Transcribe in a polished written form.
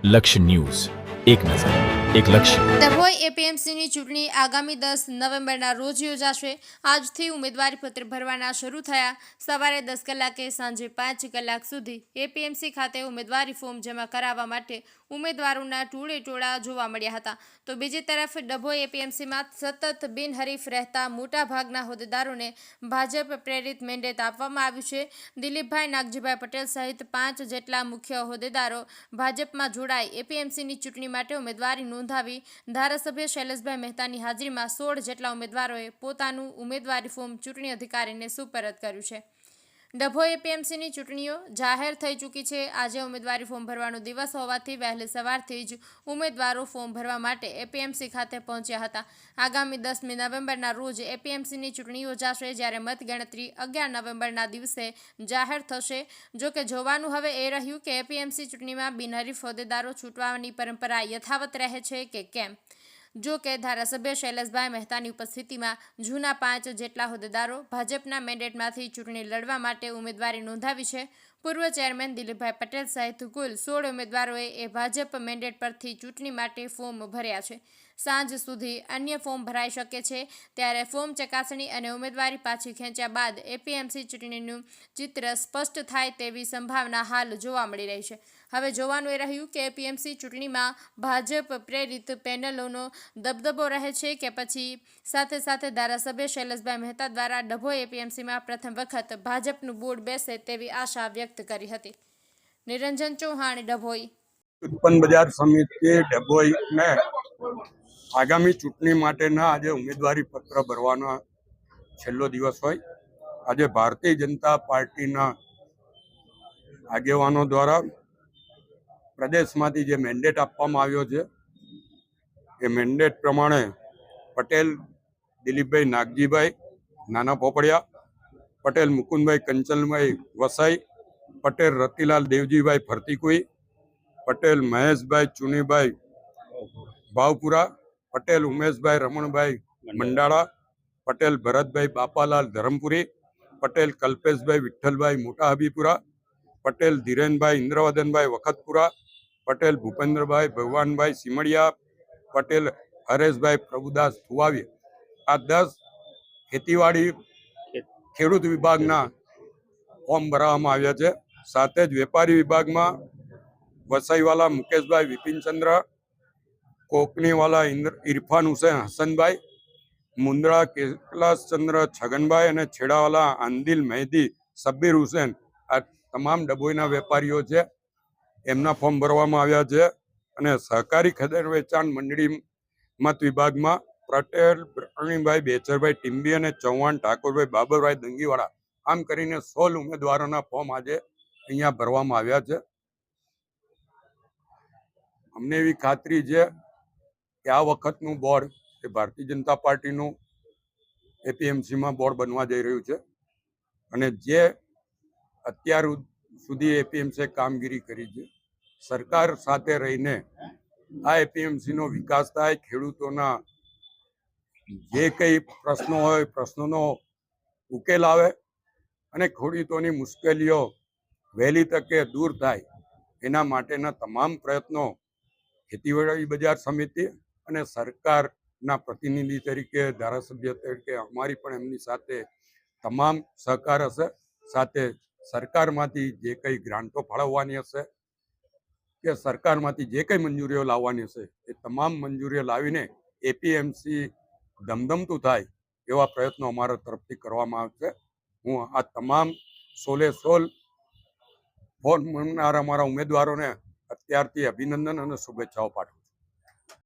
લક્ષ્ય ન્યૂઝ, એક નજર, એક લક્ષ્ય. ડભોઈ એપીએમસીની ચૂંટણી આગામી 10 નવેમ્બરના રોજ યોજાશે. આજથી ઉમેદવારી પત્ર ભરવાના શરૂ થયા. સવારે 10 કલાકે સાંજે 5 કલાક સુધી એપીએમસી ખાતે ઉમેદવારી ફોર્મ જમા કરાવવા માટે ઉમેદવારોના ટોળે ટોળા જોવા મળ્યા હતા. તો બીજી તરફ ડભોઈ એપીએમસીમાં સતત બિનહરીફ રહેતા મોટાભાગના હોદ્દેદારોને ભાજપ પ્રેરિત મેન્ડેટ આપવામાં આવ્યું છે. દિલીપભાઈ નાગજીભાઈ પટેલ સહિત 5 જેટલા મુખ્ય હોદ્દેદારો ભાજપમાં જોડાઈ એપીએમસીની ચૂંટણી માટે ઉમેદવારી નોંધાવી. ધારાસભ્ય શૈલેષભાઈ મહેતાની હાજરીમાં 16 જેટલા ઉમેદવારોએ પોતાનું ઉમેદવારી ફોર્મ ચૂંટણી અધિકારીને સુપરત કર્યું છે. ડભોઈ એપીએમસીની ચૂંટણીઓ જાહેર થઈ ચૂકી છે. આજે ઉમેદવારી ફોર્મ ભરવાનો દિવસ હોવાથી વહેલી સવારથી જ ઉમેદવારો ફોર્મ ભરવા માટે એપીએમસી ખાતે પહોંચ્યા હતા. આગામી 10મી નવેમ્બરના રોજ એપીએમસીની ચૂંટણી યોજાશે, જ્યારે મતગણતરી 11 નવેમ્બરના દિવસે જાહેર થશે. જોકે જોવાનું હવે એ રહ્યું કે એપીએમસી ચૂંટણીમાં બિનહરીફ હોદ્દેદારો છૂટવાની પરંપરા યથાવત રહે છે કે કેમ. જો કે ધારાસભ્ય શૈલેષભાઈ મહેતાની ઉપસ્થિતિમાં જૂના 5 જેટલા હોદ્દેદારો ભાજપના મેન્ડેટમાંથી ચૂંટણી લડવા માટે ઉમેદવારી નોંધાવી છે. પૂર્વ ચેરમેન દિલીપભાઈ પટેલ સહિત કુલ 16 ઉમેદવારોએ એ ભાજપ મેન્ડેટ પરથી ચૂંટણી માટે ફોર્મ ભર્યા છે. સાંજ સુધી અન્ય ફોર્મ ભરાઈ શકે છે. ત્યારે ફોર્મ ચકાસણી અને ઉમેદવારી પાછી ખેંચ્યા બાદ એપીએમસી ચૂંટણીનું ચિત્ર સ્પષ્ટ થાય તેવી સંભાવના હાલ જોવા મળી રહી છે. હવે જોવાનું એ રહ્યું કે એપીએમસી ચૂંટણીમાં ભાજપ પ્રેરિત પેનલોનો દબદબો રહે છે કે પછી સાથે સાથે ધારાસભ્ય શૈલેષભાઈ મહેતા દ્વારા ડભોઈ એપીએમસીમાં પ્રથમ વખત ભાજપનું બોર્ડ બેસે તેવી આશા વ્યક્ત કરી હતી. નિરંજન ચૌહાણ, ડભોઈ. ઉત્પન્ન બજાર સમિતિ ડભોઈને આગામી ચૂંટણી માટેના આજે ઉમેદવારી પત્ર ભરવાનો છેલ્લો દિવસ હોય. આજે ભારતીય જનતા પાર્ટીના આગેવાનો દ્વારા પ્રદેશમાંથી જે મેન્ડેટ આપવામાં આવ્યો છે એ મેન્ડેટ પ્રમાણે પટેલ દિલીપભાઈ નાગજીભાઈ નાના પોપડિયા, પટેલ મુકુંદભાઈ કંચનભાઈ વસાઈ, પટેલ રતિલાલ દેવજીભાઈ ફરતીકુઈ, પટેલ મહેશભાઈ ચુનીભાઈ ભાવપુરા, પટેલ ઉમેશભાઈ રમણભાઈ મંડાળા, પટેલ ભરતભાઈ બાપાલાલ ધરમપુરી, પટેલ કલ્પેશભાઈ વિઠ્ઠલભાઈ મોટા હબીપુરા, પટેલ ધીરેનભાઈ ઇન્દ્રવદનભાઈ વખતપુરા, પટેલ ભૂપેન્દ્રભાઈ ભગવાનભાઈ સિમડિયા, પટેલ હરેશભાઈ પ્રભુદાસ થુવાવી. આ 10 ખેતીવાડી ખેડૂત વિભાગના ફોર્મ ભરવામાં આવ્યા છે. સાથે જ વેપારી વિભાગમાં વસાઈવાલા મુકેશભાઈ વિપિનચંદ્ર, કોકણીવાલા ઇરફાન હુસેન હસનભાઈ, મુંદ્રા કૈલાસચંદ્ર છગનભાઈ અને છેડાવાલા આંદિલ મહેદી સબ્બીર હુસેન, આ તમામ ડભોઈના વેપારીઓ છે. એમના ફોર્મ ભરવામાં આવ્યા છે. અને સહકારી ખદ્ય વેચાણ મંડળી મત વિભાગમાં પટેલ પ્રવીણભાઈ બેચરભાઈ ટીમ્બી અને ચૌહાણ ઠાકોરભાઈ બાબરભાઈ દંગીવાળા, આમ કરીને 16 ઉમેદવારોના ફોર્મ આજે અહીંયા ભરવામાં આવ્યા છે. અમને એવી ખાતરી છે કે આ વખતનું બોર્ડ એ ભારતીય જનતા પાર્ટીનું એપીએમસીમાં બોર્ડ બનવા જઈ રહ્યું છે. અને જે અત્યાર સુધી એપીએમસીએ કામગીરી કરી છે, સરકાર સાથે રહીને આ એપીએમસીનો વિકાસ થાય, ખેડૂતોના જે કંઈ પ્રશ્નો હોય પ્રશ્નોનો ઉકેલ આવે અને ખેડૂતોની મુશ્કેલીઓ વહેલી તકે દૂર થાય, એના માટેના તમામ પ્રયત્નો ખેતીવાડી બજાર સમિતિ અને સરકારના પ્રતિનિધિ તરીકે, ધારાસભ્ય તરીકે અમારી પણ એમની સાથે તમામ સહકાર હશે. સાથે સરકારમાંથી જે કંઈ ગ્રાન્ટો ફાળવવાની હશે કે સરકારમાંથી જે કંઈ મંજૂરીઓ લાવવાની હશે એ તમામ મંજૂરીઓ લાવીને એપીએમસી ધમધમતું થાય એવા પ્રયત્નો અમારા તરફથી કરવામાં આવશે. હું આ તમામ 16 ફોર્મ ભરનાર અમારા ઉમેદવારોને અત્યારથી અભિનંદન અને શુભેચ્છાઓ પાઠવું.